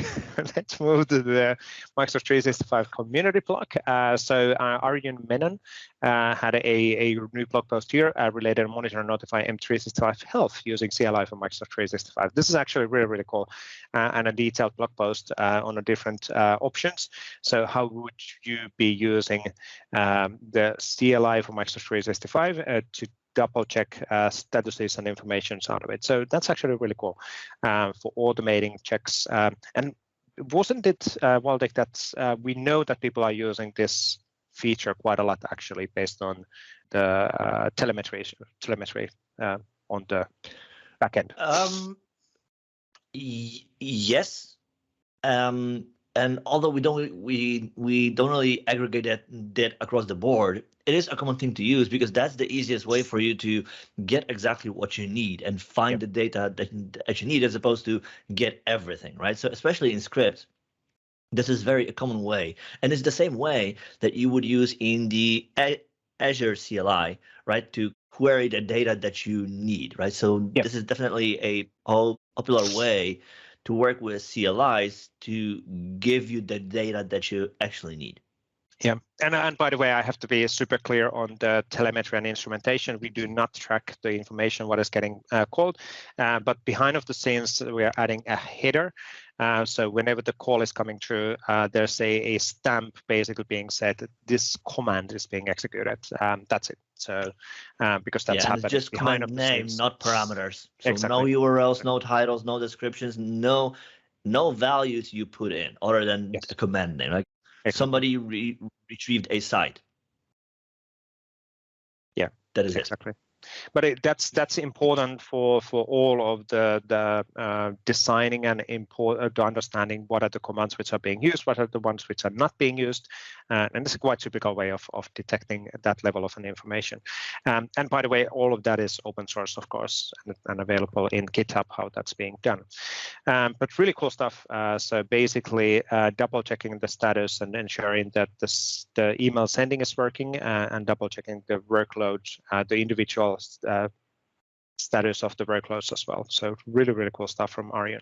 A: move to the Microsoft 365 community blog. So Arjun Menon had a new blog post here related to monitor and notify M365 health using CLI for Microsoft 365. This is actually really cool, and a detailed blog post on the different options. So how would you be using the CLI for Microsoft 365 to double check statuses and information out of it? So that's actually really cool for automating checks. And wasn't it, Waldek, that we know that people are using this feature quite a lot actually based on the telemetry on the backend?
B: Yes. And although we don't really aggregate that across the board, it is a common thing to use because that's the easiest way for you to get exactly what you need and find the data that you need, as opposed to get everything, right? So especially in scripts, this is very a common way, and it's the same way that you would use in the Azure CLI, right, to query the data that you need, right? So this is definitely a popular way to work with CLIs to give you the data that you actually need.
A: Yeah, and by the way, I have to be super clear on the telemetry and instrumentation. We do not track the information what is getting called, but behind of the scenes, we are adding a header. So whenever the call is coming through, there's a stamp basically being said that this command is being executed. That's it. So because that's happening.
B: It's just
A: behind
B: command name, not parameters. So
A: exactly.
B: No URLs, no titles, no descriptions, no values you put in other than the command name. Like somebody retrieved a site.
A: Yeah,
B: that is
A: exactly. But that's important for all of the designing and the understanding what are the commands which are being used, what are the ones which are not being used, and this is quite typical way of detecting that level of an information. And by the way, all of that is open source, of course, and available in GitHub how that's being done. But really cool stuff. So basically, double checking the status and ensuring that the email sending is working, and double checking the workload, the individual status of the workloads as well. So really cool stuff from Arjun.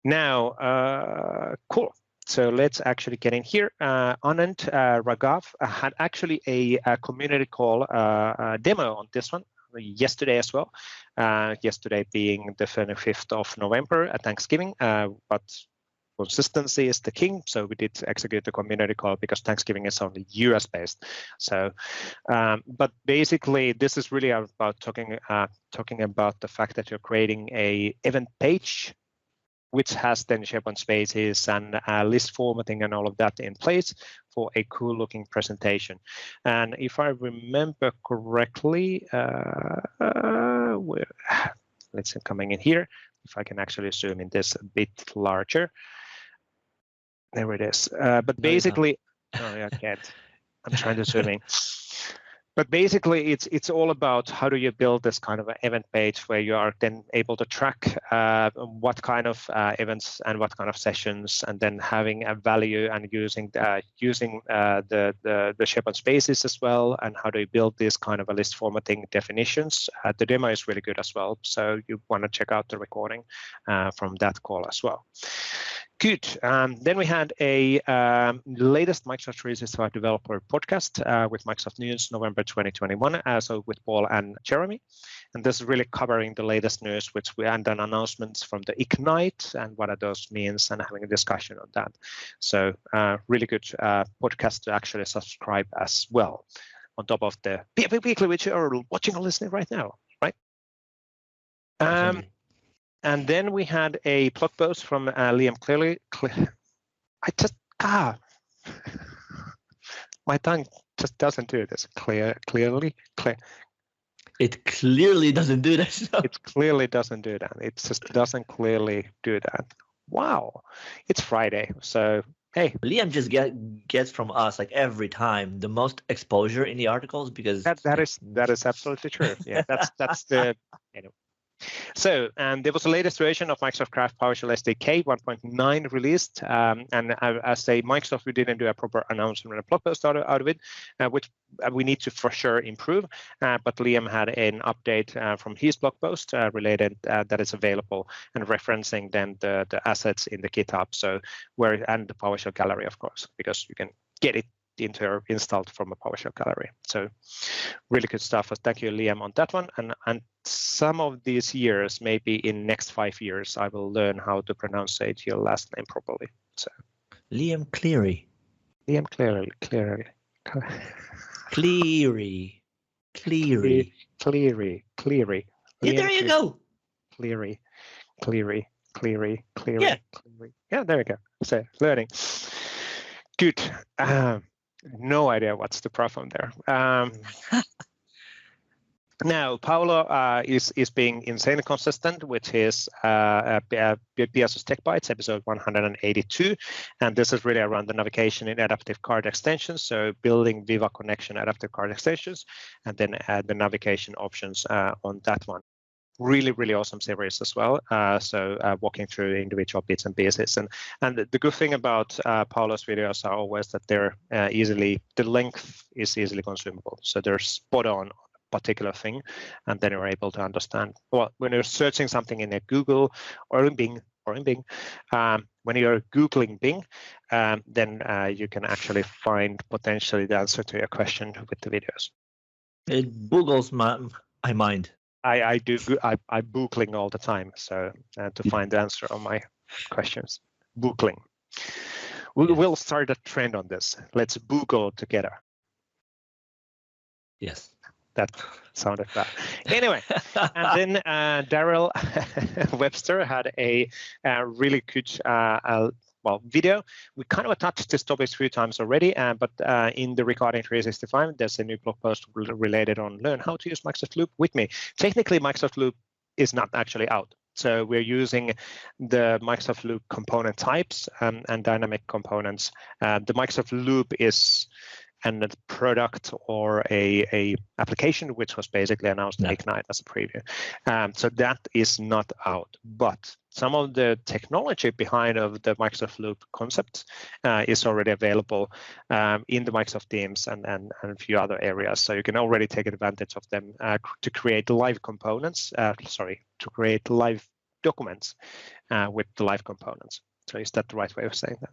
A: Now, cool. So let's actually get in here. Anand Raghav had actually a community call demo on this one yesterday as well. Yesterday being the 25th of November at Thanksgiving, but consistency is the king, so we did execute the community call because Thanksgiving is only US based. So, but basically, this is really about talking about the fact that you're creating a event page, which has then SharePoint spaces and list formatting and all of that in place for a cool looking presentation. And if I remember correctly, let's see, coming in here, if I can actually zoom in this a bit larger. There it is. But basically, I can't. I'm trying to zoom in. But basically, it's all about how do you build this kind of an event page where you are then able to track what kind of events and what kind of sessions, and then having a value and using the SharePoint spaces as well, and how do you build this kind of a list formatting definitions. The demo is really good as well, so you want to check out the recording from that call as well. Good. Then we had a latest Microsoft 365 developer podcast with Microsoft News, November 2021, so with Paul and Jeremy. And this is really covering the latest news, which we had done announcements from the Ignite and what are those means, and having a discussion on that. So really good podcast to actually subscribe as well, on top of the PnP Weekly, which you are watching or listening right now, right? And then we had a blog post from Liam Clearly. My tongue just doesn't do this. Clearly.
B: It clearly doesn't do that.
A: It clearly doesn't do that. It just doesn't clearly do that. Wow. It's Friday, so Hey,
B: Liam just gets from us like every time the most exposure in the articles because
A: that is absolutely true. Yeah, that's the So there was the latest version of Microsoft Graph PowerShell SDK 1.9 released, and as say Microsoft, we didn't do a proper announcement and a blog post out of it, which we need to for sure improve. But Liam had an update from his blog post related that is available and referencing then the assets in the GitHub. So and the PowerShell gallery, of course, because you can get it installed from a PowerShell gallery. So really good stuff. Thank you, Liam, on that one. And some of these years, maybe in next 5 years, I will learn how to pronounce your last name properly. So
B: Liam Cleary.
A: Liam Cleary.
B: Yeah, there you go.
A: Cleary.
B: Yeah.
A: Yeah, there we go. So learning. Good. No idea what's the problem there. Now, Paolo is being insanely consistent with his BSS Tech Bytes episode 182, and this is really around the navigation in adaptive card extensions. So building Viva connection adaptive card extensions, and then add the navigation options on that one. Really, really awesome series as well. So walking through individual bits and pieces, and the good thing about Paolo's videos are always that they're the length is easily consumable. So they're spot on a particular thing, and then you're able to understand. Well, when you're searching something in a Google or in Bing, when you're Googling Bing, then you can actually find potentially the answer to your question with the videos.
B: It boggles my mind.
A: I'm Googling all the time, so to find the answer on my questions. Googling. We'll start a trend on this. Let's Google together.
B: Yes.
A: That sounded bad. Anyway, and then Daryl Webster had a really good video. We kind of touched this topic a few times already, but in the Recording 365, there's a new blog post related on learn how to use Microsoft Loop with me. Technically, Microsoft Loop is not actually out. So we're using the Microsoft Loop component types and dynamic components. The Microsoft Loop is a product or a application which was basically announced in Ignite as a preview. So that is not out, but some of the technology behind of the Microsoft Loop concept is already available in the Microsoft Teams and a few other areas. So you can already take advantage of them to create live components, to create live documents with the live components. So is that the right way of saying that?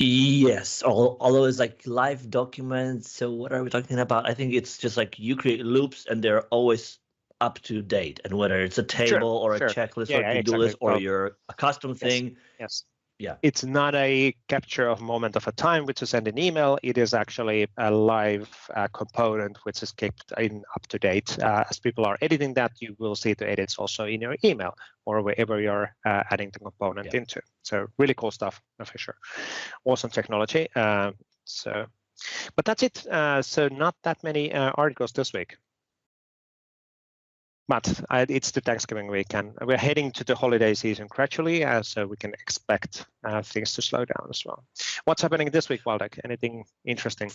B: Yes, although it's like live documents. So what are we talking about? I think it's just like you create loops and they're always up to date. And whether it's a table or a checklist or a to-do list or your custom thing.
A: Yes.
B: Yeah.
A: It's not a capture of moment of a time which is send an email. It is actually a live component which is kept in up to date. As people are editing that, you will see the edits also in your email or wherever you're adding the component into. So really cool stuff for sure. Awesome technology. But that's it. So not that many articles this week. But it's the Thanksgiving week, and we're heading to the holiday season gradually, so we can expect things to slow down as well. What's happening this week, Waldek? Anything interesting?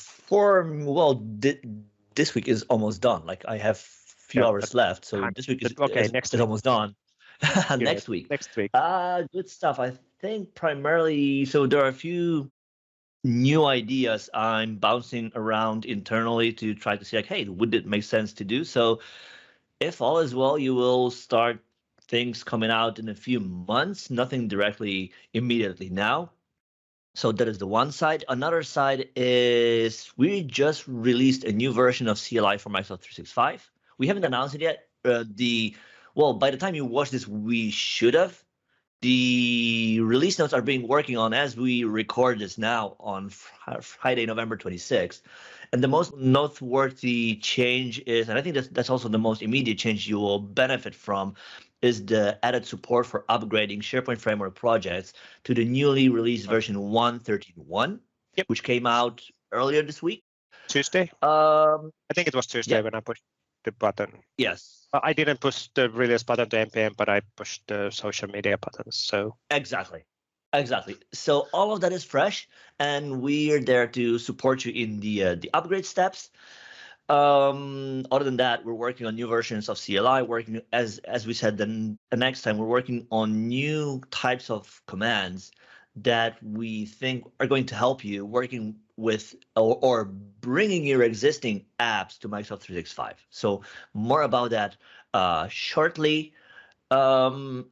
B: This week is almost done. Like I have a few hours left, so this week is almost done. Next week. Good stuff. I think primarily, so there are a few new ideas I'm bouncing around internally to try to see, like, hey, would it make sense to do? So if all is well, you will start things coming out in a few months, nothing directly immediately now. So that is the one side. Another side is we just released a new version of CLI for Microsoft 365. We haven't announced it yet. By the time you watch this, we should have. The release notes are being working on as we record this now on Friday, November 26th. And the most noteworthy change is, and I think that's also the most immediate change you will benefit from, is the added support for upgrading SharePoint Framework projects to the newly released version 1.13.1, which came out earlier this week.
A: Tuesday? I think it was Tuesday when I pushed the button.
B: Yes.
A: I didn't push the release button to NPM, but I pushed the social media buttons. So
B: exactly. Exactly. So all of that is fresh, and we're there to support you in the upgrade steps. Other than that, we're working on new versions of CLI. Working as we said, then the next time we're working on new types of commands that we think are going to help you working with or bringing your existing apps to Microsoft 365. So more about that shortly. And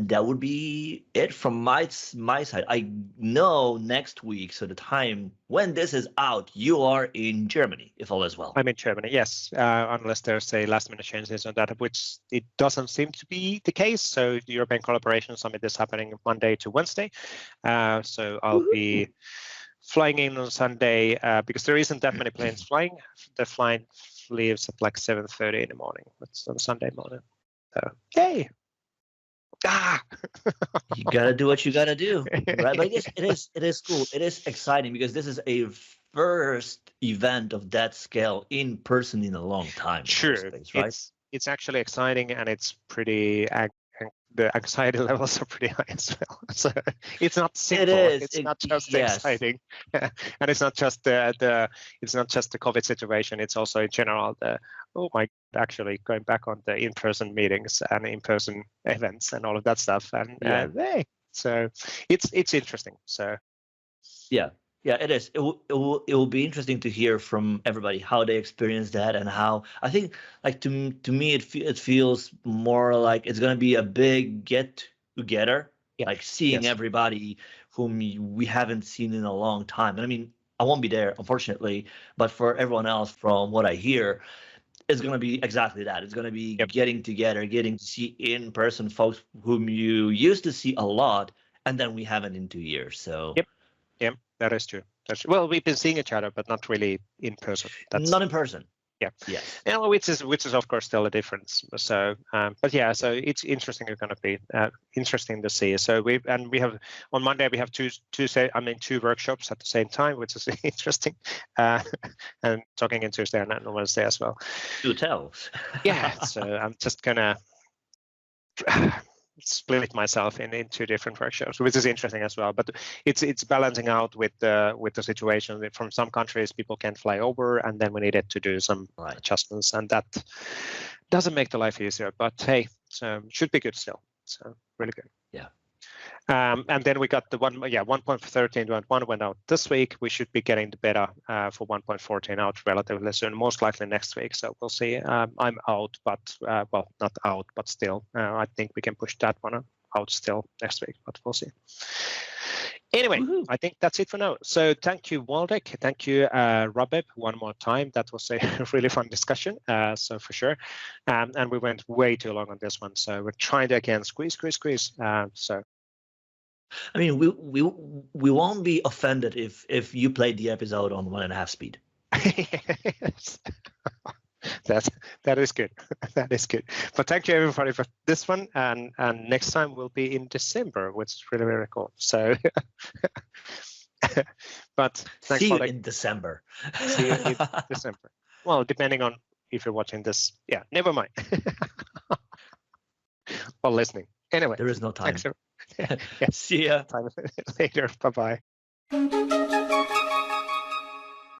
B: that would be it from my side. I know next week, so the time when this is out, you are in Germany, if all is well.
A: I'm in Germany, yes, unless there's a last-minute changes on that, which it doesn't seem to be the case. So the European Collaboration Summit is happening Monday to Wednesday. So I'll be flying in on Sunday because there isn't that many planes flying. The flight leaves at like 7:30 in the morning. It's on Sunday morning. So, yay!
B: You gotta do what you gotta do, right? But it is cool. It is exciting because this is a first event of that scale in person in a long time.
A: Sure,
B: space, right?
A: It's actually exciting, and it's pretty. The anxiety levels are pretty high as well. So it's not simple. It's not just exciting, and it's not just it's not just the COVID situation. It's also in general actually going back on the in-person meetings and in-person events and all of that stuff. And so it's interesting. So
B: yeah, it is. It will be interesting to hear from everybody how they experience that, and how I think, like, to me it feels more like it's going to be a big get together, like seeing everybody whom we haven't seen in a long time. And I mean, I won't be there, unfortunately, but for everyone else, from what I hear, it's going to be exactly that. It's going to be getting together, getting to see in person folks whom you used to see a lot, and then we haven't in 2 years. So
A: yeah, that is true. Well, we've been seeing each other, but not really in person.
B: Not in person.
A: Yeah.
B: Yes.
A: And which is of course still a difference. So, but yeah, so it's interesting. It's going to be interesting to see. So we have on Monday we have two workshops at the same time, which is interesting. And talking in Tuesday and on Wednesday as well.
B: Do tell.
A: Yeah. So I'm just gonna split myself in two different workshops, which is interesting as well. But it's balancing out with the situation. From some countries, people can't fly over, and then we needed to do some adjustments, and that doesn't make the life easier. But hey, so should be good still. So really good.
B: Yeah.
A: And then we got the 1.13.1 went out this week. We should be getting the beta for 1.14 out relatively soon, most likely next week. So we'll see. I'm out, but well, not out, but still, I think we can push that one out still next week, but we'll see. Anyway, I think that's it for now. So thank you, Waldek. Thank you, Rabeb, one more time. That was a really fun discussion, so for sure. And we went way too long on this one. So we're trying to, again, squeeze. So.
B: I mean, we won't be offended if you played the episode on 1.5 speed.
A: Yes. That is good. That is good. But thank you everybody for this one, and next time will be in December, which is really, really cool. So, but thanks.
B: See you in December.
A: See you in December. Well, depending on if you're watching this. Yeah, never mind. Or listening. Anyway,
B: there is no time.
A: Thanks. Yes.
B: See ya.
A: Later. Bye-bye.